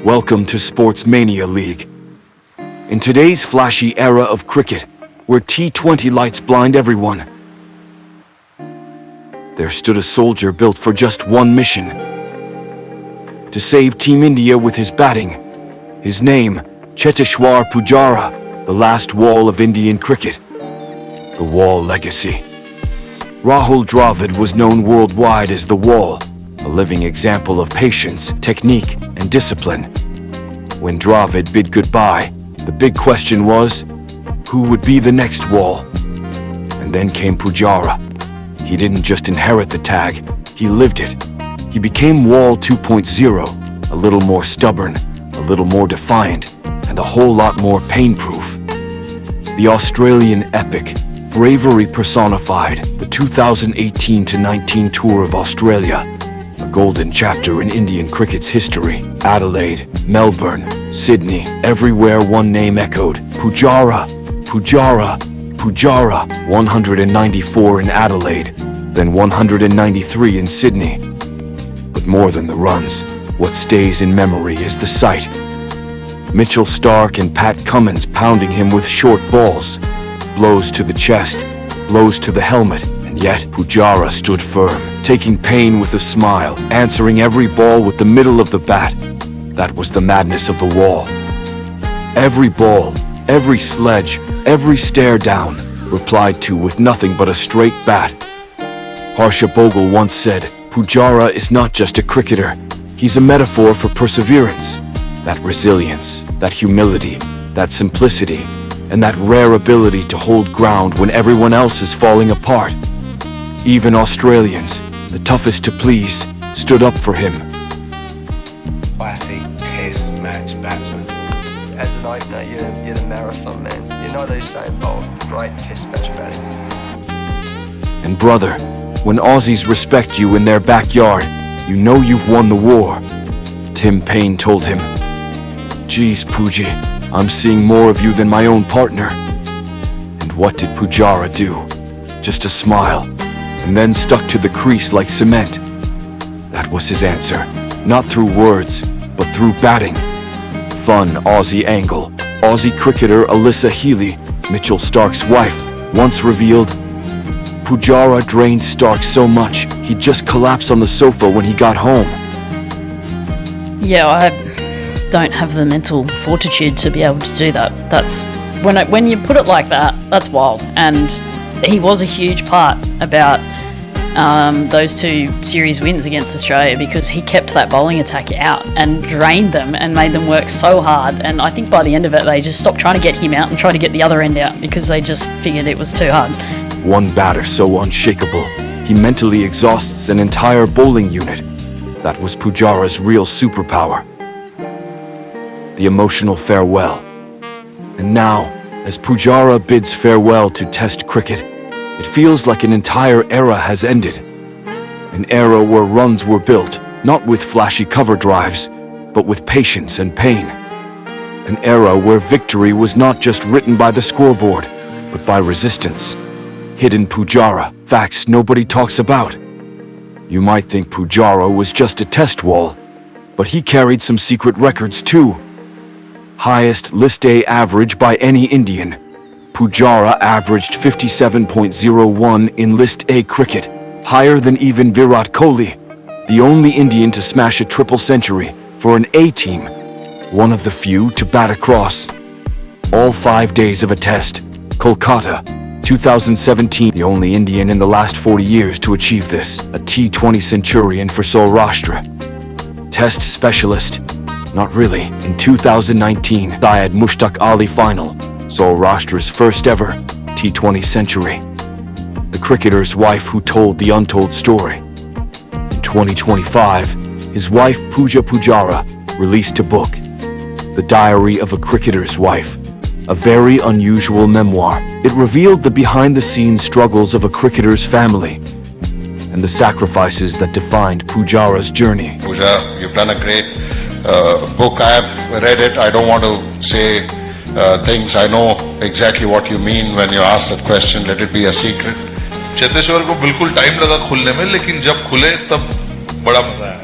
Welcome to Sports Mania League. In today's flashy era of cricket, where T20 lights blind everyone, there stood a soldier built for just one mission: to save Team India with his batting. His name, Cheteshwar Pujara, the last wall of Indian cricket. The Wall legacy. Rahul Dravid was known worldwide as the Wall, a living example of patience, technique, and discipline. When Dravid bid goodbye, the big question was, who would be the next Wall? And then came Pujara. He didn't just inherit the tag, he lived it. He became Wall 2.0, a little more stubborn, a little more defiant, and a whole lot more pain-proof. The Australian epic, bravery personified, the 2018-19 tour of Australia, a golden chapter in Indian cricket's history. Adelaide, Melbourne, Sydney, everywhere one name echoed: Pujara, Pujara, Pujara. 194 in Adelaide, then 193 in Sydney. But more than the runs, what stays in memory is the sight. Mitchell Starc and Pat Cummins pounding him with short balls, blows to the chest, blows to the helmet, and yet Pujara stood firm, taking pain with a smile, answering every ball with the middle of the bat. That was the madness of the Wall. Every ball, every sledge, every stare down, replied to with nothing but a straight bat. Harsha Bogle once said, Pujara is not just a cricketer, he's a metaphor for perseverance. That resilience, that humility, that simplicity, and that rare ability to hold ground when everyone else is falling apart. Even Australians, the toughest to please, stood up for him. Classic test match batsman. As an opener, you're the marathon man. You're not Usain Bolt. Great test match batting. And brother, when Aussies respect you in their backyard, you know you've won the war. Tim Payne told him, Geez, Puji, I'm seeing more of you than my own partner. And what did Pujara do? Just a smile, and then stuck to the crease like cement. That was his answer, not through words, but through batting. Fun Aussie angle. Aussie cricketer Alyssa Healy, Mitchell Starc's wife, once revealed, Pujara drained Starc so much, he'd just collapse on the sofa when he got home. Yeah, I don't have the mental fortitude to be able to do that. That's when you put it like that, that's wild. And he was a huge part about those two series wins against Australia, because he kept that bowling attack out and drained them and made them work so hard. And I think by the end of it, they just stopped trying to get him out and tried to get the other end out, because they just figured it was too hard. One batter so unshakable, he mentally exhausts an entire bowling unit. That was Pujara's real superpower. The emotional farewell. And now, as Pujara bids farewell to Test cricket, it feels like an entire era has ended. An era where runs were built, not with flashy cover drives, but with patience and pain. An era where victory was not just written by the scoreboard, but by resistance. Hidden Pujara, facts nobody talks about. You might think Pujara was just a test wall, but he carried some secret records too. Highest List A average by any Indian. Pujara averaged 57.01 in List A cricket, higher than even Virat Kohli, the only Indian to smash a triple century for an A team, one of the few to bat across all 5 days of a test. Kolkata, 2017, the only Indian in the last 40 years to achieve this, a T20 centurion for Saurashtra. Test specialist, not really. In 2019, Syed Mushtaq Ali final, Saurashtra's first ever T20 century. The cricketer's wife who told the untold story. In 2025, his wife Pooja Pujara released a book, The Diary of a Cricketer's Wife, a very unusual memoir. It revealed the behind-the-scenes struggles of a cricketer's family and the sacrifices that defined Pujara's journey. Pooja, you've done a great book. I have read it. I don't want to say things. I know exactly what you mean when you ask that question. Let it be a secret. Cheteshwar को बिल्कुल time लगा खुलने में, लेकिन जब खुले तब बड़ा मजा आया.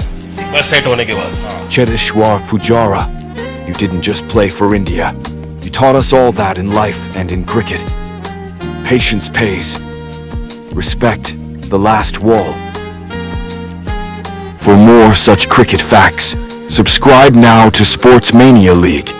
बस सेट होने के बाद. Cheteshwar Pujara, you didn't just play for India. You taught us all that in life and in cricket. Patience pays. Respect the last wall. For more such cricket facts, subscribe now to Sports Mania League.